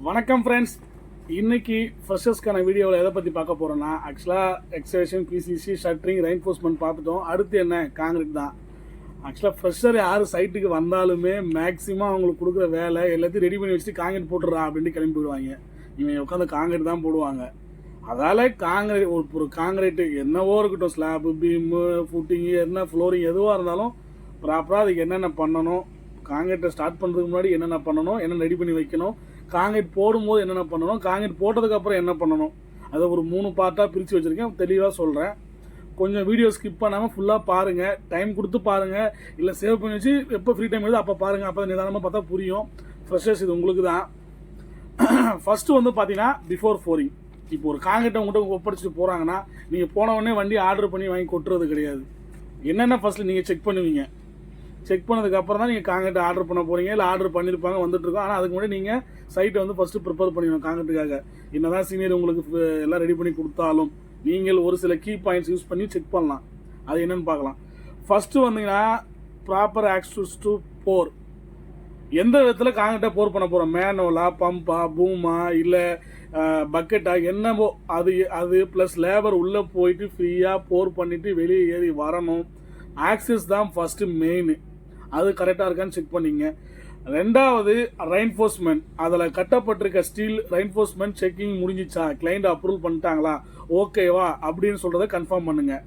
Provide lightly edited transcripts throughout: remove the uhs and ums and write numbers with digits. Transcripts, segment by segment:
வணக்கம் ஃப்ரெண்ட்ஸ். இன்னைக்கு ஃப்ரெஷர்ஸ்க்கான வீடியோவில் எதை பற்றி பார்க்க போகிறோன்னா, ஆக்சுவலாக எக்ஸவேஷன், பிசிசி, ஷட்டரிங், ரெயின்ஃபோர்ஸ்மெண்ட் பார்த்துட்டோம். அடுத்து என்ன? காங்கிரீட் தான். ஆக்சுவலாக ஃப்ரெஷர் யார் சைட்டுக்கு வந்தாலுமே மேக்ஸிமம் அவங்களுக்கு கொடுக்குற வேலை எல்லாத்தையும் ரெடி பண்ணி வச்சுட்டு காங்கிரீட் போட்டுடுறா அப்படின்ட்டு கிளம்பி போயிடுவாங்க. இவங்க உட்காந்து காங்கிரீட் தான் போடுவாங்க. அதால் காங்கிரீட் ஒரு காங்கிரீட்டு என்னவோ இருக்கட்டும், ஸ்லாப்பு, பீமு, ஃபுட்டிங்கு, என்ன ஃப்ளோரிங் எதுவாக இருந்தாலும் ப்ராப்பராக அதுக்கு என்னென்ன பண்ணணும், காங்கிரீட்டை ஸ்டார்ட் பண்ணுறதுக்கு முன்னாடி என்னென்ன பண்ணணும், என்னென்ன ரெடி பண்ணி வைக்கணும், காங்கிரீட் போடும்போது என்னென்ன பண்ணணும், காங்கிரீட் போட்டதுக்கப்புறம் என்ன பண்ணணும், அதை ஒரு 3 பார்ட்டாக பிரித்து வச்சுருக்கேன். தெளிவாக சொல்கிறேன். கொஞ்சம் வீடியோ ஸ்கிப் பண்ணாமல் ஃபுல்லாக பாருங்கள். டைம் கொடுத்து பாருங்கள், இல்லை சேவ் பண்ணி வச்சு எப்போ ஃப்ரீ டைம் எடுத்து அப்போ பாருங்கள். அப்போ நிதானமாக பார்த்தா புரியும். ஃப்ரெஷர்ஸ் இது உங்களுக்கு தான். ஃபஸ்ட்டு வந்து பார்த்தீங்கன்னா பிஃபோர் ஃப்ளோரிங். இப்போ ஒரு காங்கிரீட்டை உங்கள்கிட்ட ஒப்படைச்சிட்டு போகிறாங்கன்னா, நீங்கள் போனவொடனே வண்டி ஆர்டர் பண்ணி வாங்கி கொட்டுறது கிடையாது. என்னென்ன ஃபஸ்ட்டு நீங்கள் செக் பண்ணுவீங்க. செக் பண்ணதுக்கப்புறம் தான் நீங்கள் காங்கிரீட் ஆர்டர் பண்ண போகிறீங்க, இல்லை ஆர்டர் பண்ணியிருப்பாங்க, வந்துட்டுருக்கோம். ஆனால் அதுக்கு முன்னாடி நீங்கள் சைட்டை வந்து ஃபஸ்ட்டு ப்ரிப்பேர் பண்ணிடணும் காங்கிரீட்டுக்காக. என்ன தான் சீனியர் உங்களுக்கு எல்லாம் ரெடி பண்ணி கொடுத்தாலும் நீங்கள் ஒரு சில கீ பாயிண்ட்ஸ் யூஸ் பண்ணி செக் பண்ணலாம். அது என்னென்னு பார்க்கலாம். ஃபஸ்ட்டு வந்தீங்கன்னா ப்ராப்பர் ஆக்சஸ் டு போர். எந்த விதத்தில் காங்கிரீட்டை போர் பண்ண போகிறோம், மேனுவலா, பம்பா, பூமா, இல்லை பக்கெட்டா, என்னவோ அது ப்ளஸ் லேபர் உள்ளே போயிட்டு ஃப்ரீயாக போர் பண்ணிவிட்டு வெளியே ஏறி வரணும். ஆக்சஸ் தான் ஃபஸ்ட்டு மெயின். அது கரெக்டாக இருக்கான்னு செக் பண்ணிங்க. ரெண்டாவது ரெயின்ஃபோர்ஸ்மெண்ட். அதில் கட்டப்பட்டிருக்க ஸ்டீல் ரெயின்ஃபோர்ஸ்மெண்ட் செக்கிங் முடிஞ்சிச்சா, கிளைண்ட் அப்ரூவல் பண்ணிட்டாங்களா, ஓகேவா அப்படின்னு சொல்கிறத கன்ஃபார்ம் பண்ணுங்கள்.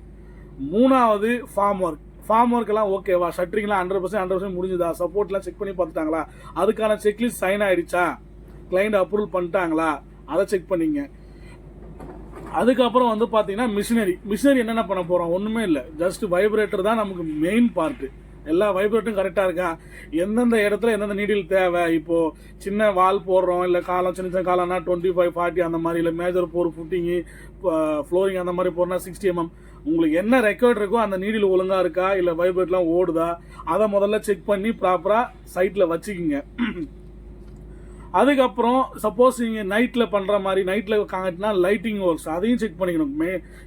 மூணாவது ஃபார்ம் ஒர்க். ஃபார்ம் ஒர்க்கெல்லாம் ஓகேவா, ஷட்டரிங்லாம் 100% முடிஞ்சுதா, சப்போர்ட்லாம் செக் பண்ணி பார்த்துட்டாங்களா, அதுக்கான செக்லிஸ்ட் சைன் ஆகிடுச்சா, கிளைண்ட் அப்ரூவல் பண்ணிட்டாங்களா, அதை செக் பண்ணிங்க. அதுக்கப்புறம் வந்து பார்த்தீங்கன்னா மிஷினரி என்னென்ன பண்ண போகிறோம், ஒன்றுமே இல்லை. ஜஸ்ட் வைப்ரேட்டர் தான் நமக்கு மெயின் பார்ட்டு. எல்லா வைப்ரேட்டரும் கரெக்டாக இருக்கா, எந்தெந்த இடத்துல எந்தெந்த நீடில் தேவை. இப்போது சின்ன வால் போடுறோம், இல்லை காலம் சின்ன சின்ன காலம்னா 25, 40 அந்த மாதிரி, இல்லை மேஜர் போர், ஃபுட்டிங்கு, ஃப்ளோரிங் அந்த மாதிரி போனால் 60 mm. உங்களுக்கு என்ன ரெக்கார்ட் இருக்கோ அந்த நீடில் ஒழுங்காக இருக்கா, இல்லை வைப்ரேட்லாம் ஓடுதா, அதை முதல்ல செக் பண்ணி ப்ராப்பராக சைட்டில் வச்சுக்கிங்க. அதுக்கப்புறம் சப்போஸ் நீங்கள் நைட்டில் பண்ணுற மாதிரி, நைட்டில் காங்கிரீட்னா லைட்டிங் ஒர்க்ஸ், அதையும் செக் பண்ணிக்கணும்.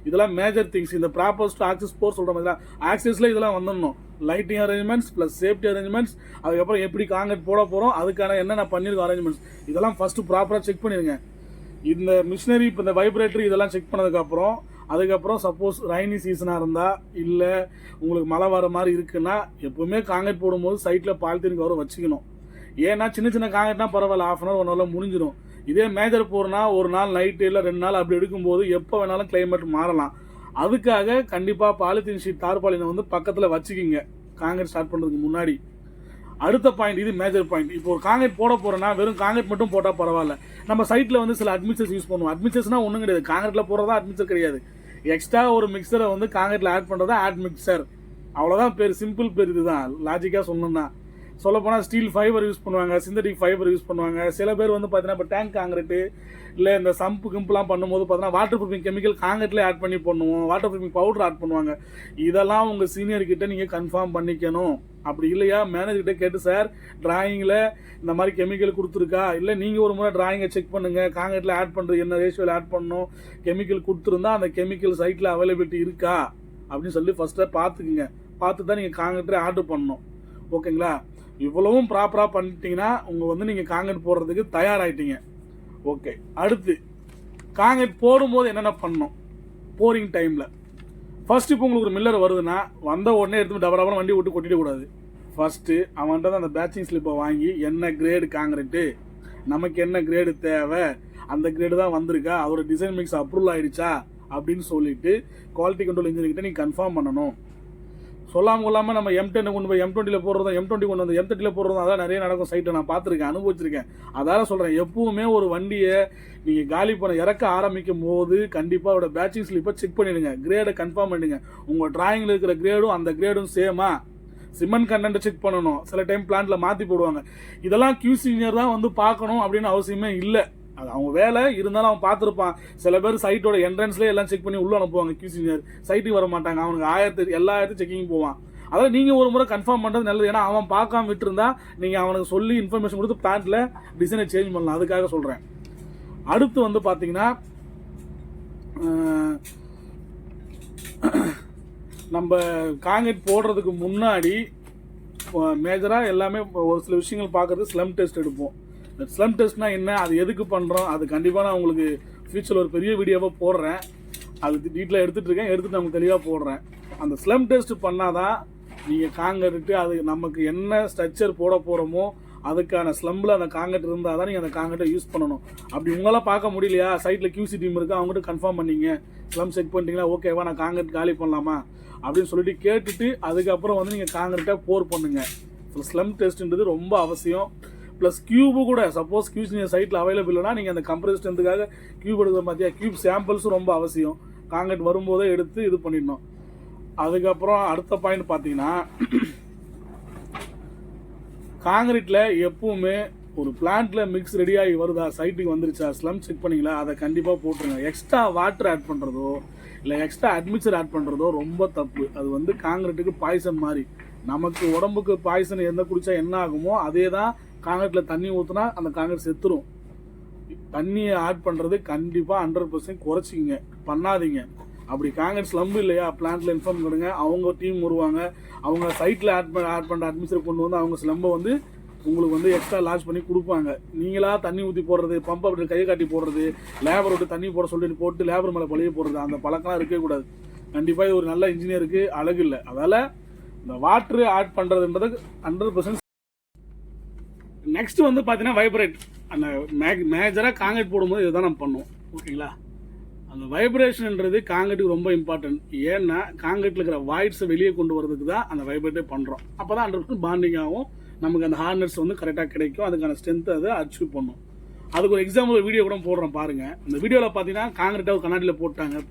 இதெல்லாம் மேஜர் திங்ஸ். இந்த ப்ராப்பர்ஸ் டு ஆக்சஸ் போர் சொல்கிற மாதிரி தான் ஆக்சஸில் இதெல்லாம் வந்துடணும். Lighting arrangements plus safety arrangements, அதுக்கப்புறம் எப்படி காங்கிரீட் போட போகிறோம், அதுக்கான என்னென்ன பண்ணியிருக்கோம் அரேஞ்ச்மெண்ட்ஸ், இதெல்லாம் ஃபஸ்ட்டு ப்ராப்பராக செக் பண்ணிடுங்க. இந்த மிஷினரி, இப்போ இந்த வைப்ரேட்டரி இதெல்லாம் செக் பண்ணதுக்கப்புறம், அதுக்கப்புறம் சப்போஸ் ரைனி சீசனாக இருந்தால், இல்லை உங்களுக்கு மழை வர மாதிரி இருக்குன்னா, எப்போவுமே காங்கிரீட் போடும்போது சைட்டில் பாலித்தீன் கவர் வச்சுக்கணும். ஏன்னா சின்ன சின்ன காங்கிரீட்னா பரவாயில்ல, 1/2 hour 1 hour முடிஞ்சிடும். இதே மேஜர் போர்னா ஒரு நாள் நைட்டு இல்லை 2 நாள் அப்படி எடுக்கும்போது எப்போ வேணாலும் கிளைமேட் மாறலாம். அதுக்காக கண்டிப்பாக பாலித்தீன் ஷீட், தார்பாலினை வந்து பக்கத்தில் வச்சுக்கிங்க காங்கிரீட் ஸ்டார்ட் பண்ணுறதுக்கு முன்னாடி. அடுத்த பாயிண்ட், இது மேஜர் பாயிண்ட். இப்போ ஒரு காங்கிரீட் போட போகிறோன்னா வெறும் காங்கிரீட் மட்டும் போட்டால் பரவாயில்ல. நம்ம சைட்டில் வந்து சில அட்மிக்சர்ஸ் யூஸ் பண்ணுவோம். அட்மிக்சர்ஸ்னால் ஒன்றும் கிடையாது, காங்கிரீட்டில் போடுறதா அட்மிக்சர் கிடையாது. எக்ஸ்ட்ரா ஒரு மிக்சரை வந்து காங்கிரீட்டில் ஆட் பண்ணுறதா ஆட் மிக்சர். அவ்வளோதான் பேர், சிம்பிள் பேர். இதுதான் லாஜிக்காக சொல்லணும்னா. சொல்லப்போனால் ஸ்டீல் ஃபைபர் யூஸ் பண்ணுவாங்க, சிந்தட்டிக் ஃபைபர் யூஸ் பண்ணுவாங்க. சில பேர் வந்து பார்த்தீங்கன்னா இப்போ டேங்க் காங்கிரீட்டு, இல்லை இந்த சம்பு கிம்புலாம் பண்ணும்போது பார்த்தீங்கன்னா வாட்டர் ப்ரூஃபிங் கெமிக்கல் காங்கிரீட்லேயே ஆட் பண்ணி பண்ணுவோம், வாட்டர் ப்ரூஃபிங் பவுடர் ஆட் பண்ணுவாங்க. இதெல்லாம் உங்கள் சீனியர்கிட்ட நீங்கள் கன்ஃபார்ம் பண்ணிக்கணும். அப்படி இல்லையா மேனேஜர்கிட்ட கேட்டு, சார் டிராயிங்கில் இந்த மாதிரி கெமிக்கல் கொடுத்துருக்கா, இல்லை நீங்கள் ஒரு முறை டிராயிங்கை செக் பண்ணுங்கள், காங்கிரீட்டில் ஆட் பண்ணுறது என்ன ரேஷியோவில் ஆட் பண்ணணும், கெமிக்கல் கொடுத்துருந்தா அந்த கெமிக்கல் சைட்டில் அவைலபிலிட்டி இருக்கா அப்படின்னு சொல்லி ஃபஸ்ட்டாக பார்த்துக்குங்க. பார்த்து தான் நீங்கள் காங்கிரீட்டே ஆர்டர் பண்ணணும். ஓகேங்களா? இவ்வளவும் ப்ராப்பராக பண்ணிட்டீங்கன்னா நீங்கள் காங்கிரீட் போடுறதுக்கு தயாராகிட்டீங்க. ஓகே, அடுத்து காங்கிரீட் போடும்போது என்னென்ன பண்ணணும் போரிங் டைமில். ஃபர்ஸ்ட் இப்போ உங்களுக்கு ஒரு மில்லர் வருதுன்னா வந்த உடனே எடுத்து டபராபரம் வண்டி விட்டு கொட்டிடக்கூடாது. ஃபஸ்ட்டு அவன்கிட்ட தான் அந்த பேட்சிங் ஸ்லிப்பை வாங்கி, என்ன கிரேடு காங்கிரீட்டு, நமக்கு என்ன கிரேடு தேவை, அந்த கிரேடு தான் வந்திருக்கா, அதோட டிசைன் மிக்ஸ் அப்ரூவல் ஆகிடுச்சா அப்படின்னு சொல்லிட்டு குவாலிட்டி கண்ட்ரோல் இன்ஜினியர்கிட்ட நீங்கள் கன்ஃபார்ம் பண்ணணும். சொல்லாமல் கொள்ளாமல் நம்ம M10 கொண்டு போய் M20 போடுறதும், M20 கொண்டு வந்து M30 போடுறதும், அதான் நிறைய நடக்கும். சைட்டை நான் பார்த்துருக்கேன், அனுபவிச்சிருக்கேன். அதால் சொல்கிறேன், எப்பவுமே ஒரு வண்டியை நீங்கள் காலி பண்ண இறக்க ஆரம்பிக்கும் போது கண்டிப்பாக அதோட பேட்சிங் ஸ்லிப்பை செக் பண்ணிடுங்க, கிரேடை கன்ஃபார்ம் பண்ணிடுங்க. உங்கள் டிராயிங்கில் இருக்கிற கிரேடும் அந்த கிரேடும் சேமா, சிமெண்ட் கண்டென்ட்டை செக் பண்ணணும். சில டைம் பிளான்ட்டில் மாற்றி போடுவாங்க. இதெல்லாம் QC இன்ஜினியர் தான் வந்து பார்க்கணும் அப்படின்னு அவசியமே இல்லை. அது அவங்க வேலை. இருந்தாலும் அவன் பார்த்துருப்பான். சில பேர் சைட்டோட என்ட்ரன்ஸ்லேயே எல்லாம் செக் பண்ணி உள்ளே அனுப்புவாங்க. QC இன்ஜினியர் சைட்டுக்கு வர மாட்டாங்க, அவனுக்கு எல்லா இடத்தையும் செக்கிங் போவான். அதாவது நீங்கள் ஒரு முறை கன்ஃபார்ம் பண்ணுறது நல்லது. ஏன்னா அவன் பார்க்காம விட்டுருந்தா நீங்கள் அவனுக்கு சொல்லி இன்ஃபர்மேஷன் கொடுத்து பிளான்ட்டில் டிசைனை சேஞ்ச் பண்ணலாம். அதுக்காக சொல்கிறேன். அடுத்து வந்து பார்த்தீங்கன்னா நம்ம காங்கிரீட் போடுறதுக்கு முன்னாடி மேஜராக எல்லாமே ஒரு சில விஷயங்கள் பார்க்குறது ஸ்லம் டெஸ்ட் எடுப்போம். ஸ்லம் டெஸ்ட்னா என்ன, அது எதுக்கு பண்ணுறோம், அது கண்டிப்பாக நான் உங்களுக்கு ஃபியூச்சரில் ஒரு பெரிய வீடியோவாக போடுறேன். அது டீட்டெயிலாக எடுத்துகிட்டு நமக்கு தெளிவாக போடுறேன். அந்த ஸ்லம் டெஸ்ட் பண்ணாதான் நீங்கள் காங்கிரீட்டு அது நமக்கு என்ன ஸ்ட்ரக்சர் போட போகிறோமோ அதுக்கான ஸ்லம்பில் அந்த காங்கிரீட் இருந்தால் தான் நீங்கள் அந்த காங்கிரீட்டை யூஸ் பண்ணணும். அப்படி உங்களால் பார்க்க முடியலையா, சைட்டில் QC டீம் இருக்குது, அவங்ககிட்ட கன்ஃபார்ம் பண்ணிங்க, ஸ்லம் செக் பண்ணிட்டீங்களா, ஓகேவா நான் காங்கிரீட் காலி பண்ணலாமா அப்படின்னு சொல்லிட்டு கேட்டுட்டு அதுக்கப்புறம் வந்து நீங்கள் காங்கிரீட்டாக போர் பண்ணுங்கள். ஸ்லம் டெஸ்ட்டுன்றது ரொம்ப அவசியம். ப்ளஸ் கியூபு கூட சப்போஸ் கியூஸ் நீங்கள் சைட்டில் அவைலபிள்னா நீங்கள் அந்த கம்ப்ரஸ் ஸ்ட்ரென்த்துக்காக கியூப் எடுக்கிற பார்த்தியா, கியூப் சாம்பிள்ஸும் ரொம்ப அவசியம். காங்கிரீட் வரும்போதே எடுத்து இது பண்ணிடணும். அதுக்கப்புறம் அடுத்த பாயிண்ட் பார்த்தீங்கன்னா, காங்கிரீட்டில் எப்பவுமே ஒரு பிளான்ட்டில் மிக்ஸ் ரெடியாகி வருதா, சைட்டுக்கு வந்துருச்சா, ஸ்லம் செக் பண்ணிங்களா, அதை கண்டிப்பாக போட்டுருங்க. எக்ஸ்ட்ரா வாட்டர் ஆட் பண்ணுறதோ இல்லை எக்ஸ்ட்ரா அட்மிக்சர் ஆட் பண்ணுறதோ ரொம்ப தப்பு. அது வந்து காங்கிரீட்டுக்கு பாய்சன் மாதிரி. நமக்கு உடம்புக்கு பாய்சன் எந்த குடித்தா என்ன ஆகுமோ அதே தான் காங்கிரீட்டில் தண்ணி ஊற்றினா அந்த காங்கிரீட் செத்துரும். தண்ணியை ஆட் பண்ணுறது கண்டிப்பாக 100% குறைச்சிக்கிங்க, பண்ணாதீங்க. அப்படி காங்கிரீட் ஸ்லம்பு இல்லையா, பிளான்ட்டில் இன்ஃபார்ம் பண்ணுங்க, அவங்க டீம் வருவாங்க, அவங்க சைட்டில் ஆட் பண்ணுற அட்மிஷன் கொண்டு வந்து அவங்க ஸ்லம்பை வந்து உங்களுக்கு வந்து எக்ஸ்ட்ரா லான்ச் பண்ணி கொடுப்பாங்க. நீங்களாக தண்ணி ஊற்றி போடுறது, பம்பை அப்படி கை காட்டி போடுறது, லேபர் விட்டு தண்ணி போட சொல்லிட்டு போட்டு லேபர் மேலே பழைய போடுறது, அந்த பழக்கம்லாம் இருக்கவே கூடாது. கண்டிப்பாக இது ஒரு நல்ல இன்ஜினியருக்கு அழகு இல்லை. அதால் இந்த வாட்ரு ஆட் பண்ணுறதுன்றது 100%. நெக்ஸ்ட் வந்து பார்த்தீங்கன்னா வைப்ரேட். அந்த மேஜராக காங்கிரீட் போடும்போது இதுதான் நம்ம பண்ணுவோம், ஓகேங்களா. அந்த வைப்ரேஷன்ன்றது காங்கிரீட்டுக்கு ரொம்ப இம்பார்ட்டன்ட். ஏன்னா காங்கிரீட்டில் இருக்கிற வாய்ட்ஸை வெளியே கொண்டு வரதுக்கு தான் அந்த வைப்ரேட்டே பண்ணுறோம். அப்போ தான் 100% பாண்டிங் ஆகும், நமக்கு அந்த ஹார்னஸ் வந்து கரெக்டாக கிடைக்கும், அதுக்கான ஸ்ட்ரென்த்தை அதை அச்சீவ் பண்ணும். அதுக்கு ஒரு எக்ஸாம்பிள் வீடியோ கூட போடுறோம் பாருங்கள். இந்த வீடியோவில் பார்த்தீங்கன்னா காங்கிரீட்டாக ஒரு கண்ணாடியில்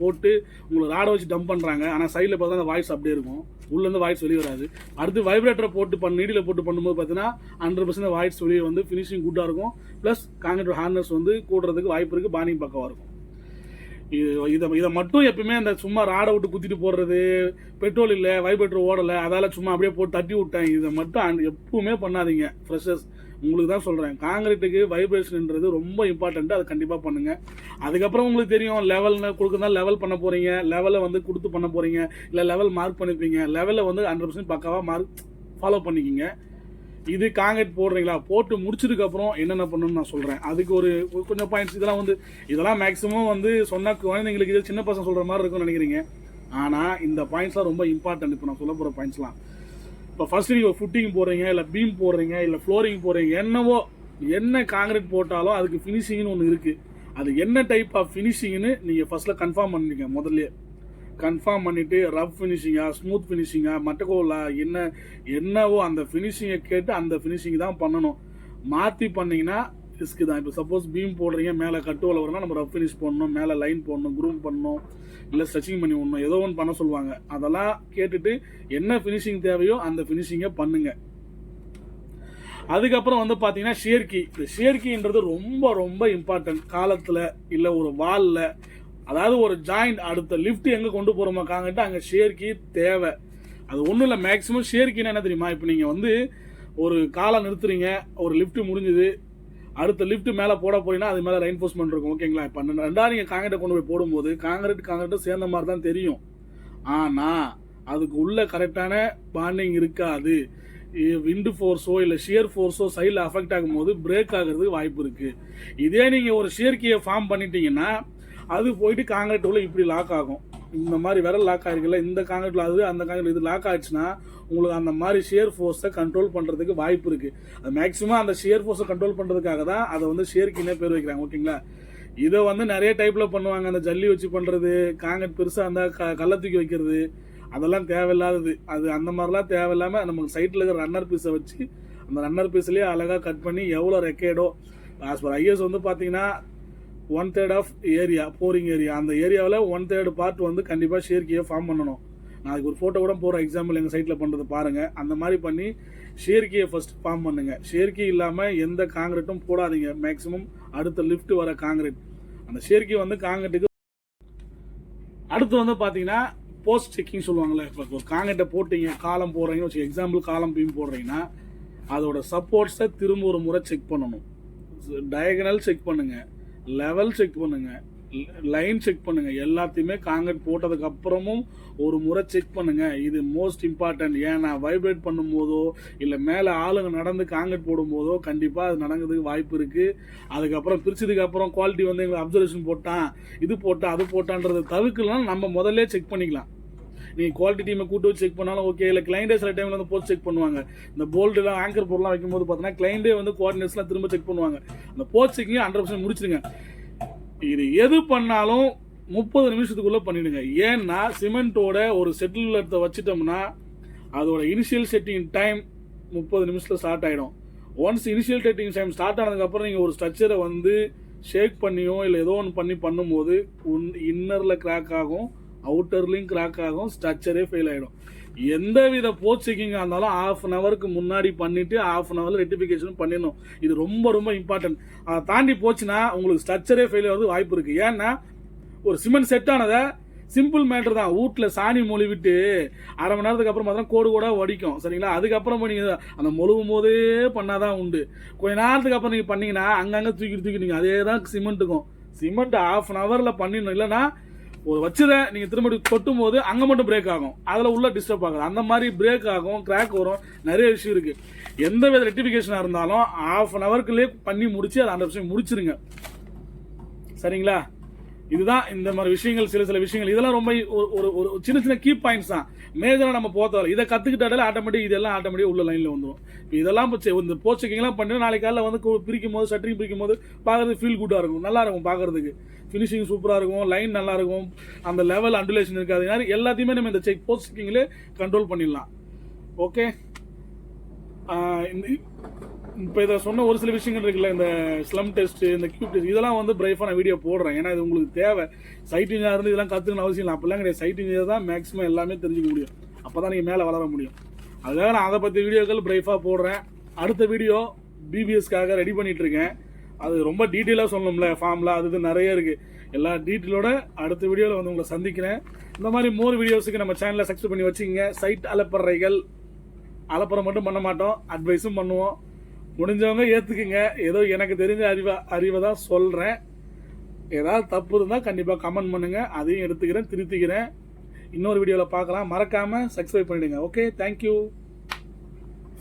போட்டு உங்களுக்கு ராடை வச்சு டம்ப் பண்ணுறாங்க. ஆனால் சைடில் பார்த்தா அந்த வாய்ஸ் அப்படியே இருக்கும், உள்ளேருந்து வாய்ஸ் வெளியே வராது. அடுத்து வைப்ரேட்டரை போட்டு நீடியில் போட்டு பண்ணும்போது பார்த்தீங்கன்னா 100% வாய்ஸ் வெளியே வந்து ஃபினிஷிங் குட்டாக இருக்கும். ப்ளஸ் காங்கிரீட் ஹார்னஸ் வந்து கூடுறதுக்கு வாய்ப்பு இருக்குது, பாண்டிங் பக்கமாக இருக்கும். இதை மட்டும் எப்பவுமே அந்த சும்மா ராடை விட்டு குத்திட்டு போடுறது, பெட்ரோல் இல்லை வைப்ரேட்டர் ஓடலை அதால் சும்மா அப்படியே போட்டு தட்டி விட்டேன், இதை மட்டும் எப்பவுமே பண்ணாதீங்க ஃப்ரெஷர்ஸ். உங்களுக்கு தான் சொல்கிறேன், காங்கிரீட்டுக்கு வைப்ரேஷன்ன்றது ரொம்ப இம்பார்ட்டண்ட்டு, அதை கண்டிப்பாக பண்ணுங்கள். அதுக்கப்புறம் உங்களுக்கு தெரியும் லெவல்னு கொடுக்குறதா லெவல் பண்ண போகிறீங்க, லெவலை வந்து கொடுத்து பண்ண போகிறீங்க, இல்லை லெவல் மார்க் பண்ணியிருப்பீங்க, லெவலில் வந்து 100% பக்காவாக மார்க் ஃபாலோ பண்ணிக்கிங்க. இது காங்கிரீட் போடுறீங்களா, போட்டு முடிச்சதுக்கப்புறம் என்னென்ன பண்ணணும்னு நான் சொல்கிறேன். அதுக்கு ஒரு கொஞ்சம் பாயிண்ட்ஸ் இதெல்லாம் மேக்ஸிமம் வந்து சொன்னால் குழந்தைங்களுக்கு இது சின்ன பசங்க சொல்கிற மாதிரி இருக்கும்னு நினைக்கிறீங்க. ஆனால் இந்த பாயிண்ட்ஸ்லாம் ரொம்ப இம்பார்ட்டன்ட். இப்போ நான் சொல்ல போகிற பாயிண்ட்ஸ்லாம், இப்போ ஃபஸ்ட்டு நீங்கள் ஃபுட்டிங் போடுறீங்க, இல்லை பீம் போடுறீங்க, இல்லை ஃப்ளோரிங் போடுறீங்க, என்ன காங்கிரீட் போட்டாலும் அதுக்கு ஃபினிஷிங்னு ஒன்று இருக்குது. அது என்ன டைப் ஆஃப் ஃபினிஷிங்னு நீங்கள் ஃபஸ்ட்டில் கன்ஃபார்ம் பண்ணிங்க. முதல்ல கன்ஃபார்ம் பண்ணிவிட்டு ரஃப் ஃபினிஷிங்கா, ஸ்மூத் ஃபினிஷிங்கா, மட்டக்கோலா, என்னவோ அந்த ஃபினிஷிங்கை கேட்டு அந்த ஃபினிஷிங் தான் பண்ணணும். மாற்றி பண்ணிங்கன்னா ரிஸ்க்கு தான். இப்போ சப்போஸ் பீம் போடுறீங்க, மேலே கட்டுவலை வரும்னா நம்ம ரஃப் ஃபினிஷ் போடணும், மேலே லைன் போடணும், க்ரூம் பண்ணணும், இல்லை ஸ்ட்ரெச்சிங் பண்ணி விடணும், ஏதோ ஒன்று பண்ண சொல்லுவாங்க. அதெல்லாம் கேட்டுட்டு என்ன ஃபினிஷிங் தேவையோ அந்த ஃபினிஷிங்கை பண்ணுங்கள். அதுக்கப்புறம் வந்து பார்த்தீங்கன்னா ஷேர்கி. இந்த ஷேர்கின்றது ரொம்ப ரொம்ப இம்பார்ட்டன்ட். காலத்தில் இல்லை ஒரு வாலில், அதாவது ஒரு ஜாயிண்ட் அடுத்த லிஃப்ட் எங்கே கொண்டு போகிறோமா காங்கிட்டு அங்கே ஷேர்கி தேவை. அது ஒன்றும் இல்லை, மேக்ஸிமம் ஷேர்கின்னு என்ன தெரியுமா, இப்போ நீங்கள் வந்து ஒரு காலை நிறுத்துறீங்க, ஒரு லிஃப்ட்டு முடிஞ்சுது, அடுத்த லிஃப்ட் மேலே போட போறீங்கன்னா அது மேலே ரெயின்ஃபோர்ஸ்மெண்ட் இருக்கும், ஓகேங்களா. இப்போ ரெண்டாவது நீங்கள் காங்கிரீட்டை கொண்டு போய் போடும்போது காங்கிரீட்டும் சேர்ந்த மாதிரி தான் தெரியும். ஆனால் அதுக்கு உள்ள கரெக்டான பாண்டிங் இருக்காது. விண்டு ஃபோர்ஸோ இல்லை ஷியர் ஃபோர்ஸோ சைடில் அஃபெக்ட் ஆகும்போது பிரேக் ஆகிறதுக்கு வாய்ப்பு இருக்குது. இதே நீங்கள் ஒரு ஷேர்கியை ஃபார்ம் பண்ணிட்டீங்கன்னா அது போயிட்டு காங்கிரீட் உள்ள இப்படி லாக் ஆகும். இந்த மாதிரி விரல் லாக் ஆகிருக்குல்ல, இந்த காங்கிரீட்டில் அது அந்த காங்கிரீட் இது லாக் ஆகிடுச்சுன்னா உங்களுக்கு அந்த மாதிரி ஷியர் ஃபோர்ஸை கண்ட்ரோல் பண்ணுறதுக்கு வாய்ப்பு இருக்குது. அது மேக்ஸிமம் அந்த ஷியர் ஃபோர்ஸை கண்ட்ரோல் பண்ணுறதுக்காக தான் அதை வந்து ஷேர்கின்னே பேர் வைக்கிறாங்க, ஓகேங்களா. இதை வந்து நிறைய டைப்பில் பண்ணுவாங்க. அந்த ஜல்லி வச்சு பண்ணுறது, காங்கிரீட் பெருசாக இருந்தால் கல்லை தூக்கி வைக்கிறது, அதெல்லாம் தேவையில்லாதது. அது அந்த மாதிரிலாம் தேவையில்லாமல் நமக்கு சைட்டில் இருக்கிற ரன்னர் பீஸை வச்சு அந்த ரன்னர் பீஸ்லேயே அழகாக கட் பண்ணி எவ்வளோ ரெக்கேடோ ஆஸ் பர் ஐஎஸ் வந்து பார்த்தீங்கன்னா 1/3 ஆஃப் ஏரியா போரிங் ஏரியா, அந்த ஏரியாவில் 1/3 பார்ட் வந்து கண்டிப்பாக ஷேர்கியை ஃபார்ம் பண்ணணும். நான் அதுக்கு ஒரு ஃபோட்டோ கூட போகிற எக்ஸாம்பிள் எங்கள் சைட்டில் பண்ணுறது பாருங்கள். அந்த மாதிரி பண்ணி ஷேர்கியை ஃபஸ்ட் ஃபார்ம் பண்ணுங்கள். ஷேர்கி இல்லாமல் எந்த காங்கிரீட்டும் போடாதீங்க. மேக்ஸிமம் அடுத்த லிஃப்ட் வர காங்கிரீட் அந்த ஷேர்கி வந்து காங்கிரீட்டுக்கு. அடுத்து வந்து பார்த்தீங்கன்னா போஸ்ட் செக்கிங் சொல்லுவாங்கள்ல. இப்போ ஒரு காங்கிரீட்டை போட்டிங்க, காலம் போடுறீங்கன்னு வச்சு, எக்ஸாம்பிள் காலம் பீம் போடுறீங்கன்னா அதோட சப்போர்ட்ஸை திரும்ப ஒரு முறை செக் பண்ணணும். டயகனல் செக் பண்ணுங்கள், லெவல் செக் பண்ணுங்கள், லைன் செக் பண்ணுங்க. எல்லாத்தையுமே காங்கிரீட் போட்டதுக்கு அப்புறமும் ஒரு முறை செக் பண்ணுங்க. இது மோஸ்ட் இம்பார்ட்டன்ட். ஏன்னா வைப்ரேட் பண்ணும்போதோ இல்லை மேலே ஆளுங்க நடந்து காங்கிரீட் போடும்போதோ கண்டிப்பாக அது நடக்கிறதுக்கு வாய்ப்பு இருக்கு. அதுக்கப்புறம் பிரிச்சதுக்கு அப்புறம் குவாலிட்டி வந்து எங்களுக்கு அப்சர்வேஷன் போட்டான், இது போட்டான், அது போட்டான்றதை தவிர்க்கலாம். நம்ம முதல்ல செக் பண்ணிக்கலாம். நீங்கள் குவாலிட்டி டீமை கூட்டு வச்சு செக் பண்ணாலும் ஓகே. இல்லை கிளைண்டே சில டைமில் வந்து போஸ்ட் செக் பண்ணுவாங்க. இந்த போல்டுலாம் ஆங்கர் பொருள்லாம் வைக்கும்போது பார்த்தீங்கன்னா கிளைண்டே வந்து கோஆர்டினேட்ஸ்லாம் திரும்ப செக் பண்ணுவாங்க. அந்த போஸ்ட் செக்கிங் 100% முடிச்சிடுங்க. இது எது பண்ணாலும் 30 நிமிஷத்துக்குள்ளே பண்ணிடுங்க. ஏன்னா சிமெண்ட்டோட ஒரு செட்டில்த்தை வச்சுட்டோம்னா அதோட இனிஷியல் செட்டிங் டைம் 30 நிமிஷத்தில் ஸ்டார்ட் ஆகிடும். Once initial setting time start ஆனதுக்கப்புறம் நீங்கள் ஒரு ஸ்ட்ரக்சரை வந்து ஷேக் பண்ணியோ இல்லை ஏதோ ஒன்று பண்ணும்போது இன்னரில் கிராக் ஆகும், அவுட்டர்லையும் கிராக் ஆகும், ஸ்ட்ரக்சரே ஃபெயில் ஆகிடும். எந்த வித போஸ்ட் செக்கிங்காக இருந்தாலும் 1/2 ஹவருக்கு முன்னாடி பண்ணிவிட்டு 1/2 ஹவரில் ரெக்டிஃபிகேஷன் பண்ணிடணும். இது ரொம்ப ரொம்ப இம்பார்ட்டன்ட். அதை தாண்டி போச்சுன்னா உங்களுக்கு ஸ்ட்ரக்சரே ஃபெயில் ஆகிறது வாய்ப்பு இருக்குது. ஏன்னா ஒரு சிமெண்ட் செட் ஆனதை சிம்பிள் மேட்டர் தான். வீட்டில் சாணி மொழிவிட்டு 1/2 மணி நேரத்துக்கு அப்புறம் பார்த்தா கோடு கூட வடிக்கும். சரிங்களா? அதுக்கப்புறம் நீங்கள் அந்த மொழுவும் போதே பண்ணாதான் உண்டு. கொஞ்ச நேரத்துக்கு அப்புறம் நீங்கள் பண்ணீங்கன்னா அங்கங்கே தூக்கி நீங்கள் அதே தான் சிமெண்ட்டுக்கும். சிமெண்ட் 1/2 ஹவரில் பண்ணிடணும். இல்லைன்னா ஒரு வச்சுதை நீங்கள் திரும்ப கொட்டும் போது அங்கே மட்டும் பிரேக் ஆகும், அதில் உள்ள டிஸ்டர்ப் ஆகும். அந்த மாதிரி பிரேக் ஆகும், கிராக் வரும், நிறைய விஷயம் இருக்குது. எந்த வித ரெக்டிஃபிகேஷனாக இருந்தாலும் 1/2 ஹவருக்குள்ளே பண்ணி முடிச்சு அதை 100% முடிச்சிருங்க. சரிங்களா? இதுதான் இந்த மாதிரி விஷயங்கள், சில விஷயங்கள். இதெல்லாம் ரொம்ப ஒரு சின்ன சின்ன கீ பாயிண்ட்ஸ் தான். மேஜராக நம்ம போகிறதால இதை கற்றுக்கிட்டாலே ஆட்டோமேட்டிக் இதெல்லாம் ஆட்டோமேட்டிக் உள்ள லைனில் வந்துடும். இப்போ இதெல்லாம் இந்த போஸ்ட் செக்கிங்லாம் பண்ணி நாளைக்கு காலையில் வந்து பிரிக்கும் போது ஷட்டரிங் பிரிக்கும் போது பார்க்குறது ஃபீல் குட்டாக இருக்கும், நல்லா இருக்கும் பார்க்குறதுக்கு. ஃபினிஷிங் சூப்பராக இருக்கும், லைன் நல்லா இருக்கும், அந்த லெவல் அண்டுலேஷன் இருக்காது. மாதிரி எல்லாத்தையுமே நம்ம இந்த போஸ்ட் செக்கிங்லேயே கண்ட்ரோல் பண்ணிடலாம். ஓகே. இப்போ இதை சொன்ன ஒரு சில விஷயங்கள் இருக்குல்ல, இந்த ஸ்லம் டெஸ்ட், இந்த கியூப் டெஸ்ட், இதெல்லாம் வந்து பிரைஃபாக நான் வீடியோ போடுறேன். ஏன்னா இது உங்களுக்கு தேவை. சைட் இன்ஜினியர் இருந்து இதெல்லாம் கற்றுக்கணும் அவசியம் இல்லை. அப்போல்லாம் கிடையாது. சைட் இன்ஜினியர் தான் மேக்ஸிமம் எல்லாமே தெரிஞ்சுக்க முடியும். அப்போ தான் நீங்கள் மேலே வளர முடியும். அதுக்காக நான் அதை பற்றி வீடியோக்கள் பிரைஃபாக போடுறேன். அடுத்த வீடியோ பிபிஎஸ்க்காக ரெடி பண்ணிட்டு இருக்கேன். அது ரொம்ப டீட்டெயிலாக சொல்லணும்ல, ஃபார்ம்லாம் அது நிறைய இருக்குது. எல்லா டீட்டெயிலோட அடுத்த வீடியோவில் வந்து உங்களை சந்திக்கிறேன். இந்த மாதிரி மோர் வீடியோஸுக்கு நம்ம சேனலை சப்ஸ்கிரைப் பண்ணி வச்சுக்கோங்க. சைட் அலப்பறைகள் அலப்பறை மட்டும் பண்ண மாட்டோம், அட்வைஸும் பண்ணுவோம். முடிஞ்சவங்க ஏற்றுக்குங்க. ஏதோ எனக்கு தெரிஞ்ச அறிவை தான் சொல்கிறேன். ஏதாவது தப்பு இருந்தால் கண்டிப்பாக கமெண்ட் பண்ணுங்கள், அதையும் எடுத்துக்கிறேன், திருத்திக்கிறேன். இன்னொரு வீடியோவில் பார்க்கலாம். மறக்காமல் சப்ஸ்கிரைப் பண்ணிவிடுங்க. Okay, thank you.